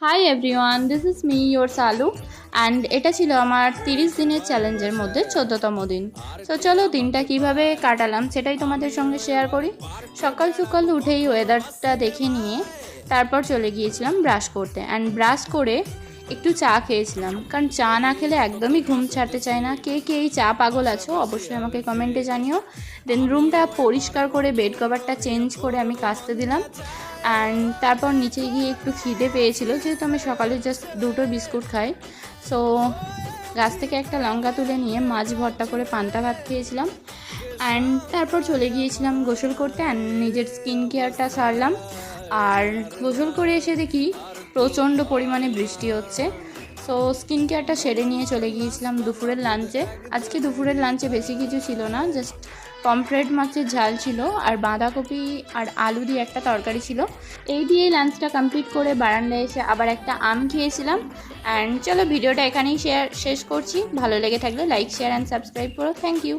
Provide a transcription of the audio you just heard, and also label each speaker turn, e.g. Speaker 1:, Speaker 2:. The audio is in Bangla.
Speaker 1: Hi everyone, this is me your Salu and এটা ছিল আমার 30 দিনের চ্যালেঞ্জের মধ্যে 14তম দিন। তো চলো দিনটা কিভাবে কাটালাম সেটাই তোমাদের সঙ্গে শেয়ার করি। সকাল সকাল উঠেই ওয়েদারটা দেখে নিয়ে তারপর চলে গিয়েছিলাম ব্রাশ করতে, অ্যান্ড ব্রাশ করে একটু চা খেয়েছিলাম, কারণ চা না খেলে একদমই ঘুম ছাড়তে চায় না। কে কে এই চা পাগল আছো অবশ্যই আমাকে কমেন্টে জানিও। দেন রুমটা পরিষ্কার করে বেড কভারটা চেঞ্জ করে আমি কাচতে দিলাম, অ্যান্ড তারপর নিচে গিয়ে একটু খিদে পেয়েছিল, যেহেতু আমি সকালে জাস্ট 2টো বিস্কুট খাই। সো গাছ থেকে একটা লঙ্কা তুলে নিয়ে মাছ ভর্তা করে পান্তা ভাত খেয়েছিলাম, অ্যান্ড তারপর চলে গিয়েছিলাম গোসল করতে, অ্যান্ড নিজের স্কিন কেয়ারটা সারলাম। আর গোসল করে এসে দেখি প্রচণ্ড পরিমাণে বৃষ্টি হচ্ছে। সো স্কিন কেয়ারটা সেরে নিয়ে চলে গিয়েছিলাম দুপুরের লাঞ্চে। আজকে দুপুরের লাঞ্চে বেশি কিছু ছিল না, জাস্ট পমফ্রেট মাছের ঝাল ছিল আর বাঁধাকপি আর আলু দিয়ে একটা তরকারি ছিল। এই দিয়েই লাঞ্চটা কমপ্লিট করে বারান্দায় এসে আবার একটা আম খেয়েছিলাম। অ্যান্ড চলো ভিডিওটা এখানেই শেষ করছি। ভালো লেগে থাকলে লাইক, শেয়ার অ্যান্ড সাবস্ক্রাইব করো। Thank you.